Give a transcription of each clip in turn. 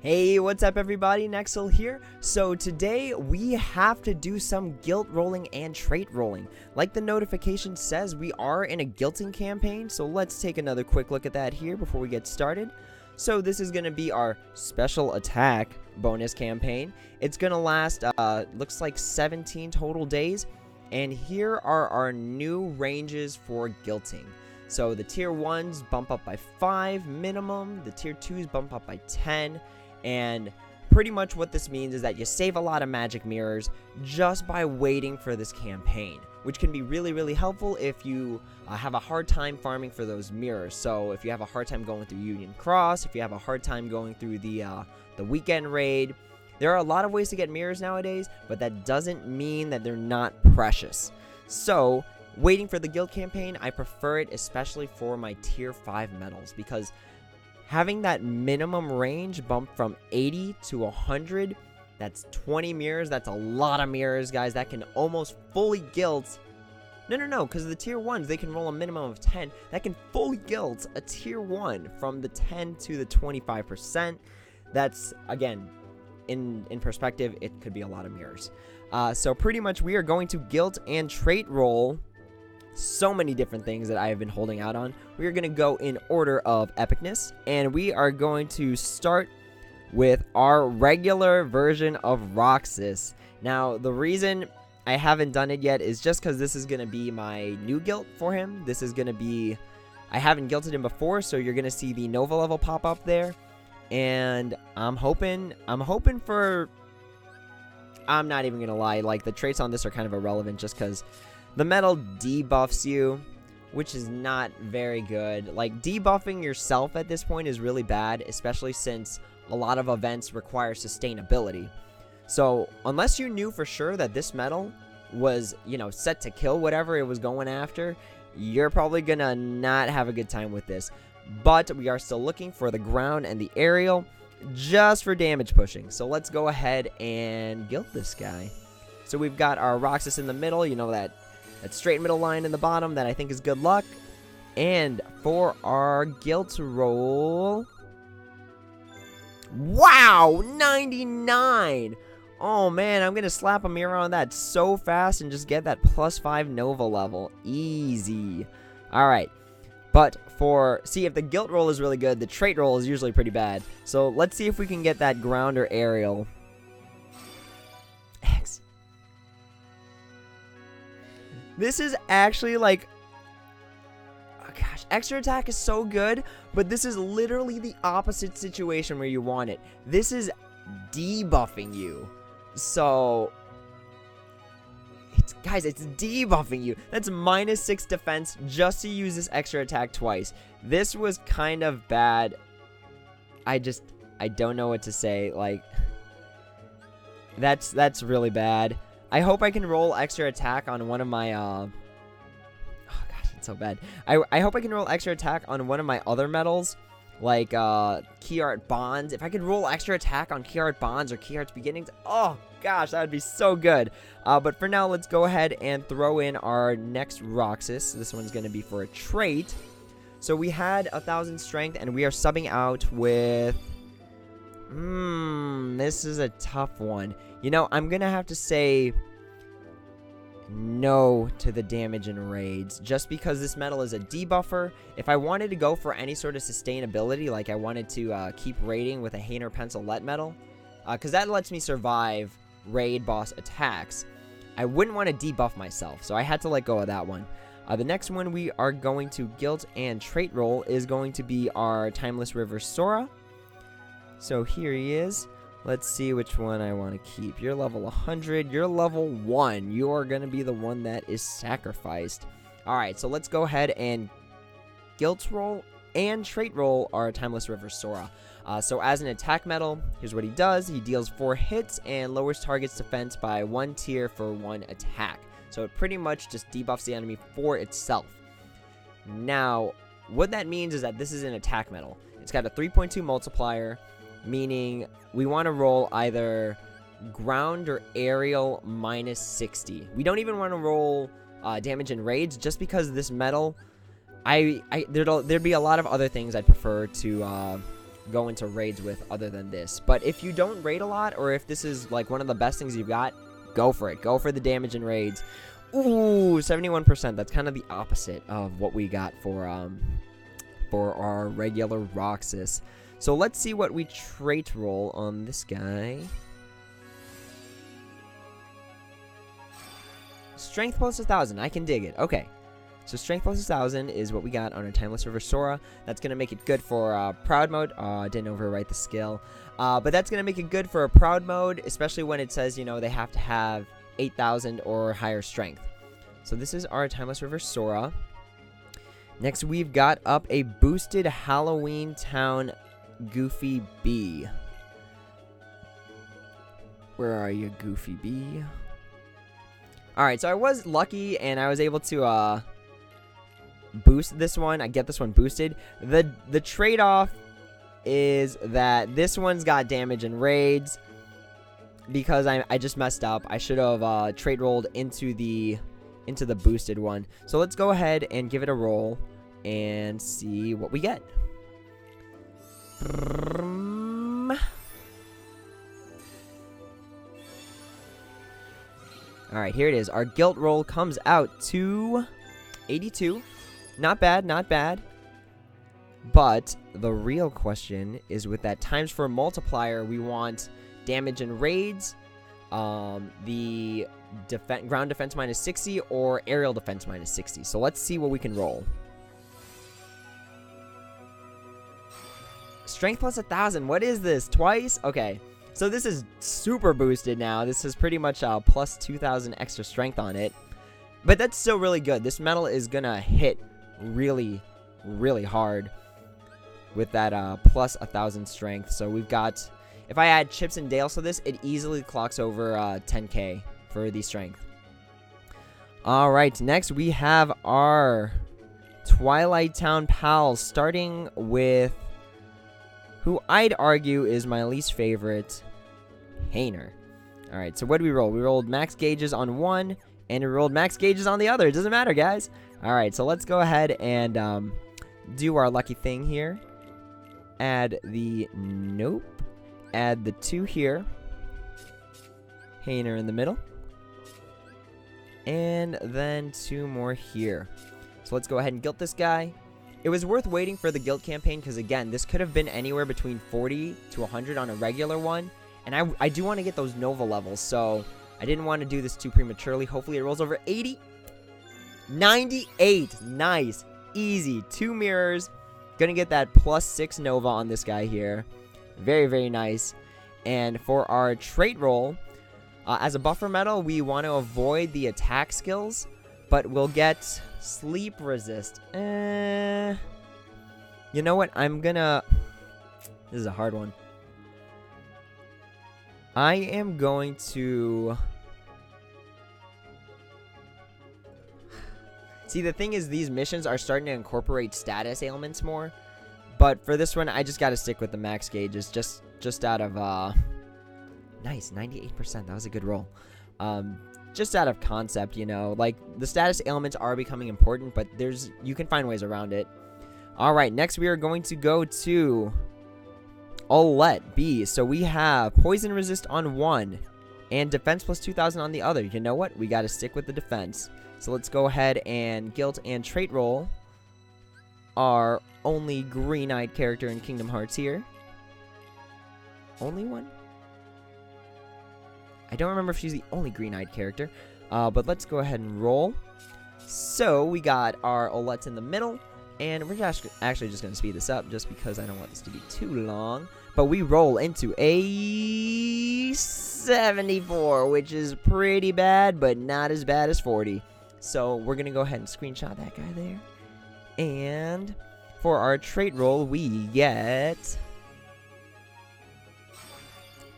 Hey, what's up everybody, Nexel here. So today we have to do some guilt rolling and trait rolling. Like the notification says, we are in a guilting campaign, so let's take another quick look at that here before we get started. So this is going to be our special attack bonus campaign. It's going to last, looks like 17 total days, and here are our new ranges for guilting. So the tier 1s bump up by 5 minimum, the tier 2s bump up by 10, and pretty much what this means is that you save a lot of magic mirrors just by waiting for this campaign, which can be really helpful if you have a hard time farming for those mirrors. So if you have a hard time going through Union Cross, if you have a hard time going through the weekend raid, there are a lot of ways to get mirrors nowadays, but that doesn't mean that they're not precious. So waiting for the guild campaign, I prefer it especially for my tier 5 medals, because having that minimum range bump from 80 to 100, that's 20 mirrors. That's a lot of mirrors, guys. That can almost fully guilt. No, because the tier 1s, they can roll a minimum of 10. That can fully guilt a tier 1 from the 10 to the 25%. That's, again, in perspective, it could be a lot of mirrors. So pretty much we are going to guilt and trait roll so many different things that I have been holding out on. We are going to go in order of epicness, and we are going to start with our regular version of Roxas. Now, the reason I haven't done it yet is just because this is going to be my new guilt for him. This is going to be, I haven't guilted him before, so you're going to see the Nova level pop up there, and I'm hoping for, I'm not even going to lie, like the traits on this are kind of irrelevant just because the metal debuffs you, which is not very good. Like, debuffing yourself at this point is really bad, especially since a lot of events require sustainability. So, unless you knew for sure that this metal was, set to kill whatever it was going after, you're probably gonna not have a good time with this. But we are still looking for the ground and the aerial just for damage pushing. So, let's go ahead and guilt this guy. So, we've got our Roxas in the middle, that straight middle line in the bottom that I think is good luck. And for our guilt roll, wow, 99. Oh man, I'm gonna slap a mirror on that so fast and just get that +5 Nova level. Easy. Alright. But see, if the guilt roll is really good, the trait roll is usually pretty bad. So let's see if we can get that ground or aerial. X. This is actually like, oh gosh, extra attack is so good, but this is literally the opposite situation where you want it. This is debuffing you. So, guys, it's debuffing you. That's -6 defense just to use this extra attack twice. This was kind of bad. I don't know what to say. Like, that's really bad. I hope I can roll extra attack on one of my, oh gosh, it's so bad. I hope I can roll extra attack on one of my other medals, like, Key Art Bonds. If I could roll extra attack on Key Art Bonds or Key Art's Beginnings, oh gosh, that would be so good. But for now, let's go ahead and throw in our next Roxas. This one's going to be for a trait. So we had 1,000 strength, and we are subbing out with, this is a tough one. I'm going to have to say no to the damage in raids, just because this metal is a debuffer. If I wanted to go for any sort of sustainability, like I wanted to keep raiding with a Hainer Pencil Let metal, because that lets me survive raid boss attacks, I wouldn't want to debuff myself, so I had to let go of that one. The next one we are going to guilt and trait roll is going to be our Timeless River Sora. So here he is. Let's see which one I want to keep. You're level 100. You're level 1. You are going to be the one that is sacrificed. Alright, so let's go ahead and guilt roll and trait roll our Timeless River Sora. So as an attack metal, here's what he does. He deals 4 hits and lowers target's defense by 1 tier for 1 attack. So it pretty much just debuffs the enemy for itself. Now, what that means is that this is an attack metal. It's got a 3.2 multiplier, meaning we want to roll either ground or aerial -60. We don't even want to roll damage in raids, just because this metal, there'd be a lot of other things I'd prefer to go into raids with other than this. But if you don't raid a lot, or if this is like one of the best things you've got, go for it. Go for the damage in raids. Ooh, 71%. That's kind of the opposite of what we got for our regular Roxas. So let's see what we trait roll on this guy. Strength plus 1,000. I can dig it. Okay. So strength plus 1,000 is what we got on our Timeless River Sora. That's going to make it good for Proud Mode. I didn't overwrite the skill. But that's going to make it good for a Proud Mode, especially when it says, you know, they have to have 8,000 or higher strength. So this is our Timeless River Sora. Next, we've got up a boosted Halloween Town Goofy B. Where are you, Goofy B? Alright, so I was lucky and I was able to boost this one. I get this one boosted. The trade-off is that this one's got damage and raids because I just messed up. I should have trade rolled into the boosted one. So let's go ahead and give it a roll and see what we get. Alright, here it is. Our guilt roll comes out to 82. Not bad, not bad. But the real question is with that times 4 multiplier, we want damage and raids, the ground defense minus 60, or aerial defense minus 60. So let's see what we can roll. Strength plus 1,000. What is this? Twice? Okay. So this is super boosted now. This is pretty much plus 2,000 extra strength on it. But that's still really good. This metal is going to hit really, really hard with that plus 1,000 strength. So we've got, if I add Chips and Dales to this, it easily clocks over 10k for the strength. All right, next we have our Twilight Town pals, starting with who I'd argue is my least favorite, Hayner. All right, so what did we roll? We rolled max gauges on one, and we rolled max gauges on the other. It doesn't matter, guys. All right, so let's go ahead and do our lucky thing here. Add the nope. Add the 2 here. Hayner in the middle. And then 2 more here. So let's go ahead and guilt this guy. It was worth waiting for the guilt campaign because, again, this could have been anywhere between 40 to 100 on a regular one. And I do want to get those Nova levels, so I didn't want to do this too prematurely. Hopefully it rolls over 80. 98. Nice. Easy. 2 mirrors. Gonna get that plus 6 Nova on this guy here. Very, very nice. And for our trait roll, as a buffer metal, we want to avoid the attack skills, but we'll get sleep resist. You know what? This is a hard one. I am going to... See, the thing is, these missions are starting to incorporate status ailments more. But for this one, I just got to stick with the max gauges. Just out of... Nice, 98%. That was a good roll. Just out of concept, you know. Like, the status ailments are becoming important, but you can find ways around it. Alright, next we are going to go to Olette B. So we have poison resist on one and defense plus 2,000 on the other. You know what? We got to stick with the defense. So let's go ahead and guilt and trait roll our only green-eyed character in Kingdom Hearts here. Only one? I don't remember if she's the only green-eyed character, but let's go ahead and roll. So we got our Olettes in the middle, and we're actually just going to speed this up just because I don't want this to be too long. But we roll into a 74, which is pretty bad, but not as bad as 40. So we're going to go ahead and screenshot that guy there. And for our trait roll, we get...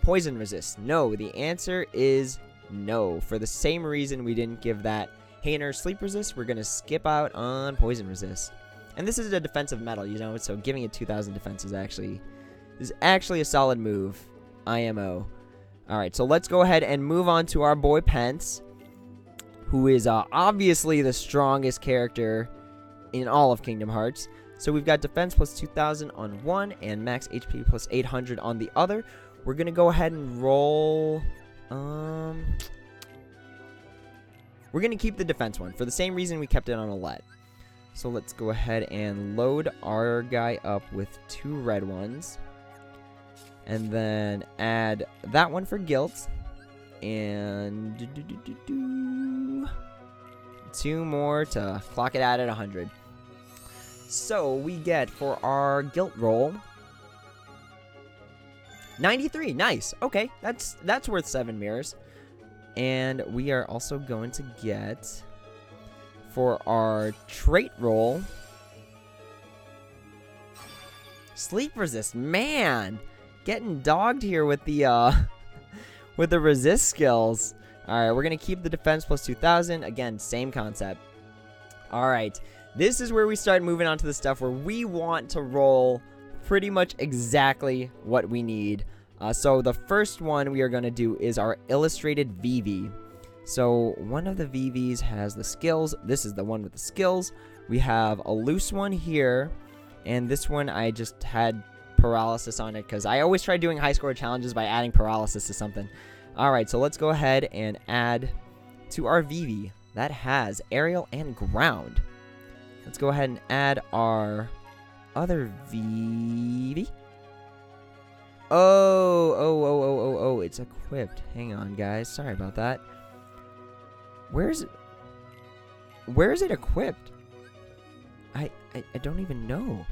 poison resist. No, the answer is no. For the same reason we didn't give that Hayner sleep resist, we're going to skip out on poison resist. And this is a defensive metal, you know, so giving it 2,000 defense is actually a solid move. IMO. Alright, so let's go ahead and move on to our boy Pence, who is obviously the strongest character in all of Kingdom Hearts. So we've got defense plus 2,000 on one and max HP plus 800 on the other. We're going to go ahead and roll... We're going to keep the defense one for the same reason we kept it on a lead. So let's go ahead and load our guy up with 2 red ones. And then add that one for guilt. And 2 more to clock it out at 100. So we get for our guilt roll 93. Nice. Okay, that's worth 7 mirrors. And we are also going to get for our trait roll sleep resist. Man, getting dogged here with the with the resist skills. All right, we're gonna keep the defense plus 2,000. Again, same concept. All right, this is where we start moving on to the stuff where we want to roll pretty much exactly what we need. So the first one we are going to do is our illustrated VV. So one of the VVs has the skills. This is the one with the skills. We have a loose one here. And this one I just had paralysis on it because I always try doing high score challenges by adding paralysis to something. Alright, so let's go ahead and add to our VV. That has aerial and ground. Let's go ahead and add our other VV. Oh, it's equipped. Hang on, guys. Sorry about that. Where is it? Where is it equipped? I don't even know.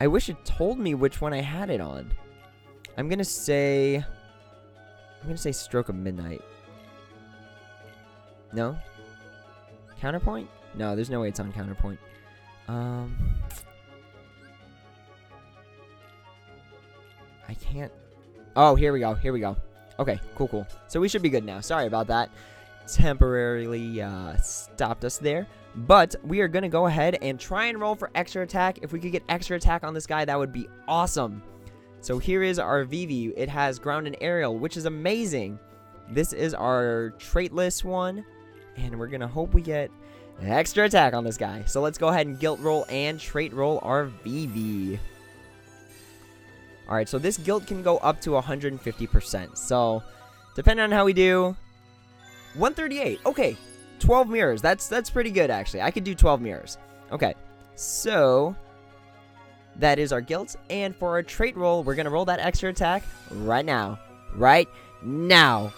I wish it told me which one I had it on. I'm gonna say Stroke of Midnight. No? Counterpoint? No, there's no way it's on Counterpoint. I can't... Oh, here we go. Here we go. Okay, cool. So we should be good now. Sorry about that. Temporarily stopped us there. But we are going to go ahead and try and roll for extra attack. If we could get extra attack on this guy, that would be awesome. So here is our VV. It has ground and aerial, which is amazing. This is our traitless one. And we're going to hope we get extra attack on this guy. So let's go ahead and guilt roll and trait roll our VV. Alright, so this guilt can go up to 150%. So, depending on how we do, 138. Okay, 12 mirrors. That's pretty good, actually. I could do 12 mirrors. Okay, so that is our guilt. And for our trait roll, we're going to roll that extra attack right now. Right now.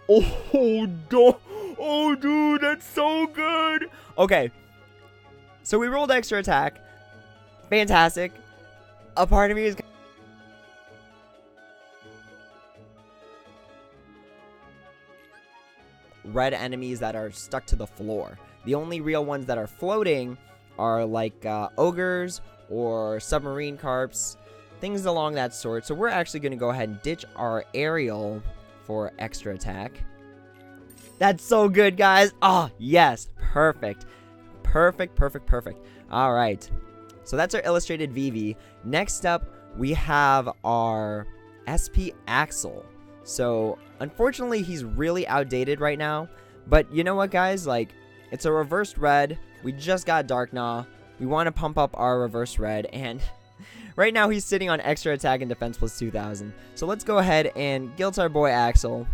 Oh, dude, that's so good. Okay. So we rolled extra attack. Fantastic. A part of me is... red enemies that are stuck to the floor. The only real ones that are floating are like ogres or submarine carps. Things along that sort. So we're actually going to go ahead and ditch our aerial for extra attack. That's so good, guys. Oh, yes. Perfect. Perfect. All right. So that's our illustrated VV. Next up, we have our SP Axel. So, unfortunately, he's really outdated right now. But you know what, guys? Like, it's a reversed red. We just got Dark Gnaw. We want to pump up our reverse red. And right now, he's sitting on extra attack and defense plus 2,000. So let's go ahead and guilt our boy Axel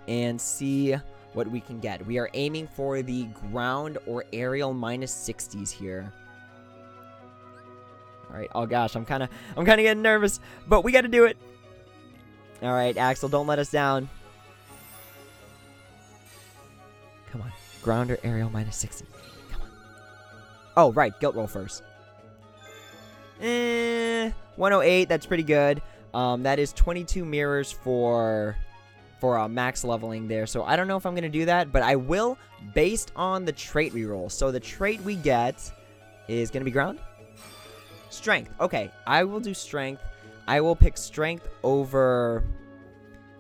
and see what we can get. We are aiming for the ground or aerial minus 60s here. All right. Oh gosh, I'm kind of getting nervous, but we got to do it. All right, Axel, don't let us down. Come on, ground or aerial minus 60. Come on. Oh right, guilt roll first. 108. That's pretty good. That is 22 mirrors for max leveling there. So I don't know if I'm going to do that, but I will based on the trait reroll. So the trait we get is going to be ground. Strength. Okay, I will do strength. I will pick strength over...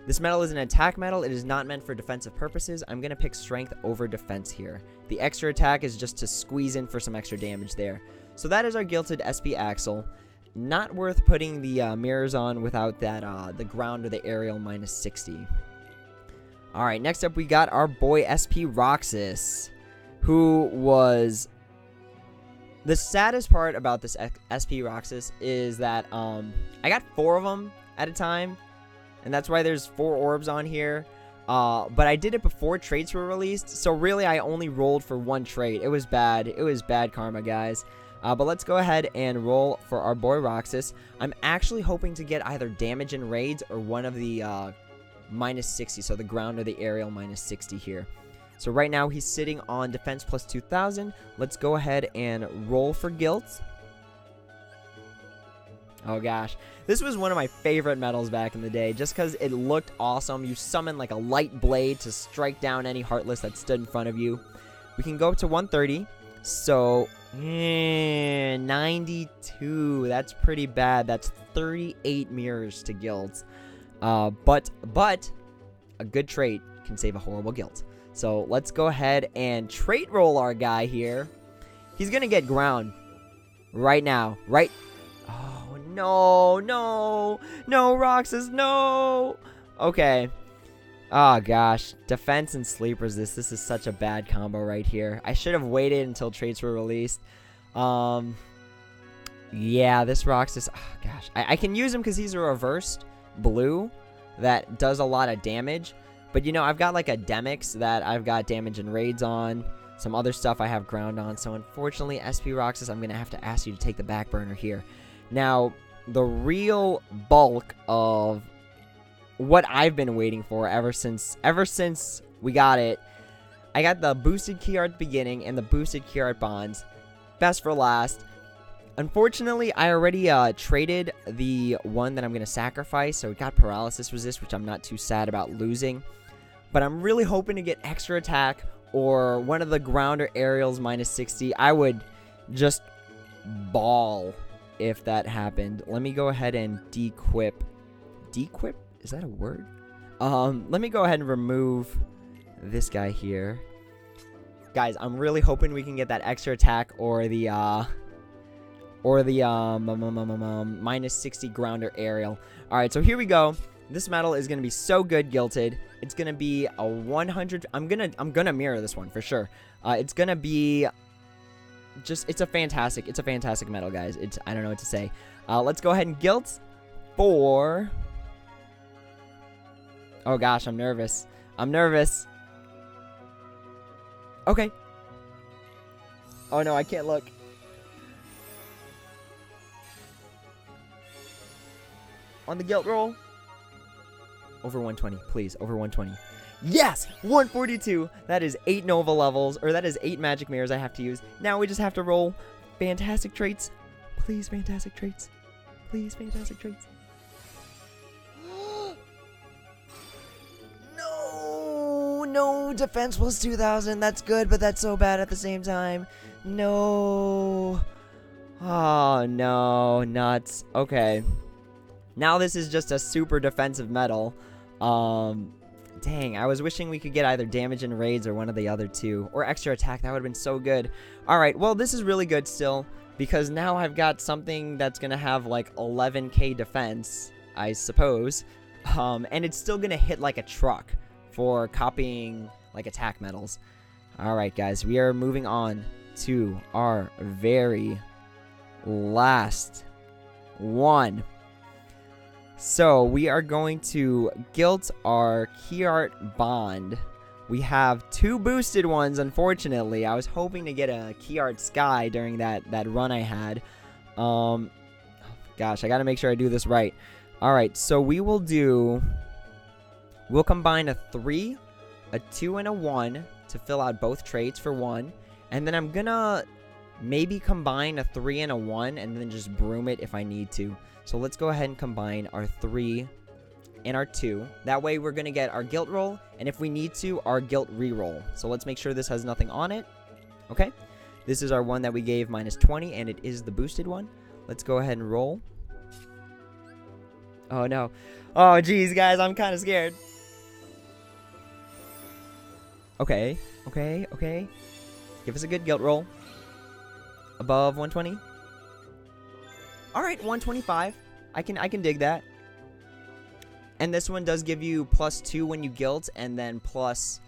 This medal is an attack medal. It is not meant for defensive purposes. I'm going to pick strength over defense here. The extra attack is just to squeeze in for some extra damage there. So that is our Guilted SP Axel. Not worth putting the mirrors on without that the ground or the aerial minus 60. Alright, next up we got our boy SP Roxas, who was... The saddest part about this SP Roxas is that I got 4 of them at a time, and that's why there's 4 orbs on here. But I did it before traits were released, so really I only rolled for 1 trait. It was bad. It was bad karma, guys. But let's go ahead and roll for our boy Roxas. I'm actually hoping to get either damage and raids or one of the minus 60, so the ground or the aerial minus 60 here. So right now he's sitting on defense plus 2,000. Let's go ahead and roll for guilt. Oh gosh, this was one of my favorite medals back in the day, just because it looked awesome. You summon like a light blade to strike down any Heartless that stood in front of you. We can go up to 130, so 92. That's pretty bad. That's 38 mirrors to guilt. But a good trait can save a horrible guilt. So let's go ahead and trait roll our guy here. He's gonna get ground right now, right? Oh no, Roxas, no. Okay. Oh gosh, defense and sleep resist. This is such a bad combo right here. I should have waited until traits were released. Yeah, this Roxas. Oh gosh, I can use him because he's a reversed blue that does a lot of damage. But, you know, I've got, like, a Demix that I've got damage and raids on. Some other stuff I have ground on. So, unfortunately, SP Roxas, I'm going to have to ask you to take the back burner here. Now, the real bulk of what I've been waiting for ever since we got it, I got the boosted key art at the beginning and the boosted key art bonds. Best for last. Unfortunately, I already traded the one that I'm going to sacrifice. So, it got paralysis resist, which I'm not too sad about losing. But I'm really hoping to get extra attack or one of the ground or aerials minus 60. I would just ball if that happened. Let me go ahead and dequip. Dequip? Is that a word? Let me go ahead and remove this guy here. Guys, I'm really hoping we can get that extra attack or the minus 60 ground or aerial. Alright, so here we go. This medal is going to be so good guilted. It's going to be a 100. I'm gonna mirror this one for sure. It's going to be just, it's a fantastic medal, guys. I don't know what to say. Let's go ahead and guilt for... Oh gosh, I'm nervous. Okay. Oh no, I can't look. On the guilt roll. Over 120, please. Over 120. Yes! 142! That is 8 Nova levels, or that is 8 magic mirrors I have to use. Now we just have to roll fantastic traits. Please, fantastic traits. Please, fantastic traits. No, defense plus 2,000. That's good, but that's so bad at the same time. No. Oh, no. Nuts. Okay. Now this is just a super defensive medal. Dang, I was wishing we could get either damage and raids or one of the other two. Or extra attack, that would have been so good. Alright, well this is really good still. Because now I've got something that's going to have like 11k defense, I suppose. And it's still going to hit like a truck for copying like attack medals. Alright guys, we are moving on to our very last one. So, we are going to guilt our key art bond. We have 2 boosted ones, unfortunately. I was hoping to get a key art sky during that run I had. Gosh, I gotta make sure I do this right. Alright, so we'll combine a 3, a 2, and a 1 to fill out both traits for 1. And then I'm gonna maybe combine a 3 and a 1 and then just broom it if I need to. So let's go ahead and combine our 3 and our 2. That way we're going to get our guilt roll, and if we need to, our guilt reroll. So let's make sure this has nothing on it. Okay. This is our one that we gave minus 20, and it is the boosted one. Let's go ahead and roll. Oh, no. Oh, geez, guys, I'm kind of scared. Okay. Give us a good guilt roll. Above 120. Alright, 125. I can dig that. And this one does give you +2 when you guilt, and then plus,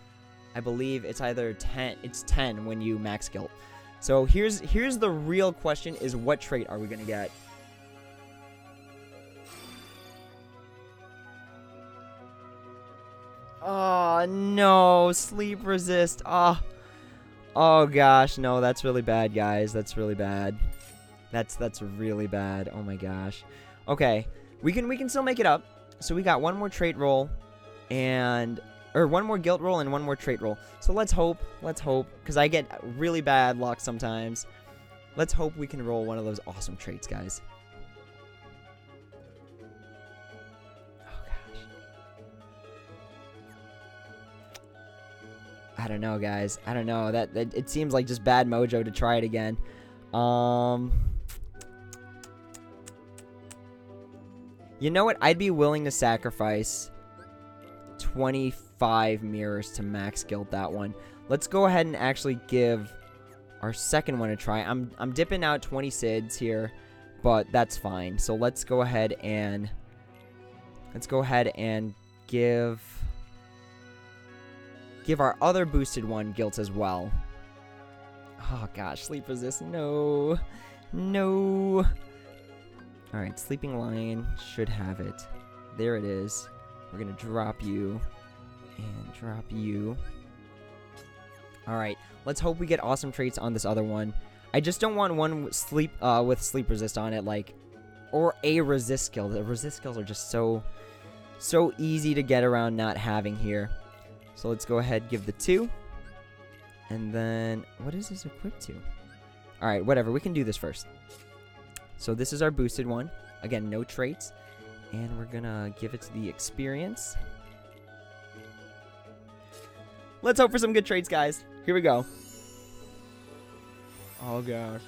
I believe it's either 10. It's 10 when you max guilt. So here's the real question: is what trait are we gonna get? Oh no, sleep resist. Oh gosh, no, that's really bad, guys. That's really bad. That's really bad. Oh my gosh. Okay, we can still make it up. So we got one more trait roll, or one more guilt roll and one more trait roll. So let's hope, because I get really bad luck sometimes. Let's hope we can roll one of those awesome traits, guys. I don't know, guys. I don't know. That it seems like just bad mojo to try it again. You know what? I'd be willing to sacrifice 25 mirrors to max guilt that one. Let's go ahead and actually give our second one a try. I'm dipping out 20 SIDS here, but that's fine. So let's go ahead and give our other boosted one guilt as well. Oh gosh, sleep resist. No. Alright, Sleeping Lion should have it. There it is. We're gonna drop you and drop you. Alright, let's hope we get awesome traits on this other one. I just don't want one with sleep resist on it, like, or a resist skill. The resist skills are just so easy to get around not having here. So let's go ahead, give the 2. And then, what is this equipped to? Alright, whatever. We can do this first. So this is our boosted one. Again, no traits. And we're gonna give it the experience. Let's hope for some good traits, guys. Here we go. Oh, gosh.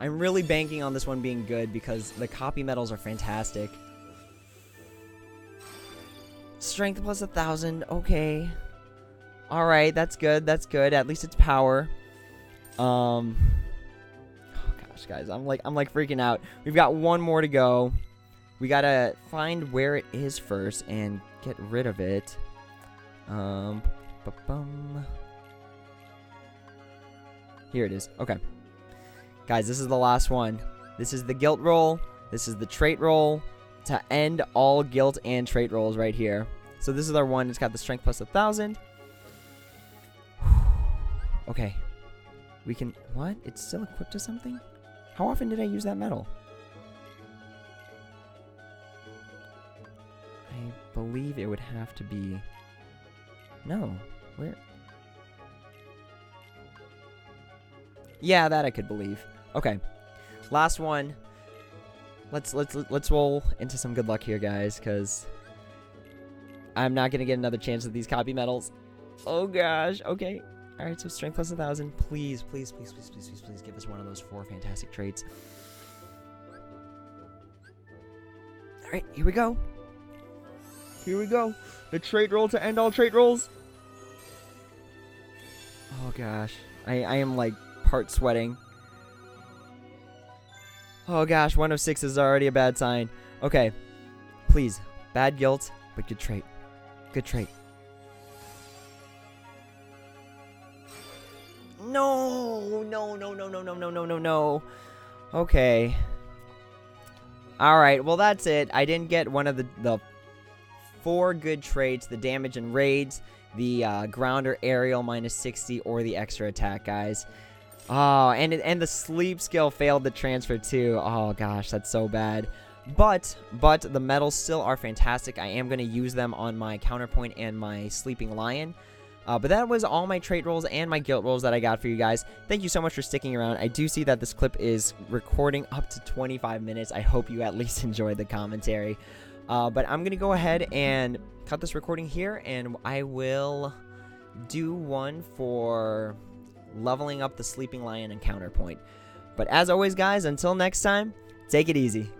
I'm really banking on this one being good because the copy medals are fantastic. Strength plus 1,000. Okay. Alright, that's good. That's good. At least it's power. Oh gosh, guys. I'm like freaking out. We've got one more to go. We gotta find where it is first and get rid of it. Here it is. Okay. Guys, this is the last one. This is the guilt roll. This is the trait roll to end all guilt and trait rolls right here. So this is our one. It's got the strength plus 1,000. Okay. We can... What? It's still equipped to something? How often did I use that medal? I believe it would have to be... No. Where? Yeah, that I could believe. Okay. Last one. Let's roll into some good luck here, guys, because I'm not gonna get another chance at these copy medals. Oh gosh. Okay. All right. So strength plus 1,000. Please, please, please, please, please, please, please give us one of those 4 fantastic traits. All right. Here we go. Here we go. The trait roll to end all trait rolls. Oh gosh. I am like part sweating. Oh gosh, 1 of 6 is already a bad sign. Okay. Please. Bad guilt, but good trait. Good trait. No. No. Okay. Alright, well that's it. I didn't get one of the 4 good traits, the damage and raids, the grounder aerial minus 60, or the extra attack, guys. Oh, and the sleep skill failed the transfer too. Oh gosh, that's so bad. But the medals still are fantastic. I am going to use them on my counterpoint and my sleeping lion. But that was all my trait rolls and my guilt rolls that I got for you guys. Thank you so much for sticking around. I do see that this clip is recording up to 25 minutes. I hope you at least enjoyed the commentary. But I'm going to go ahead and cut this recording here, and I will do one for leveling up the sleeping lion and counterpoint. But as always, guys, until next time, take it easy.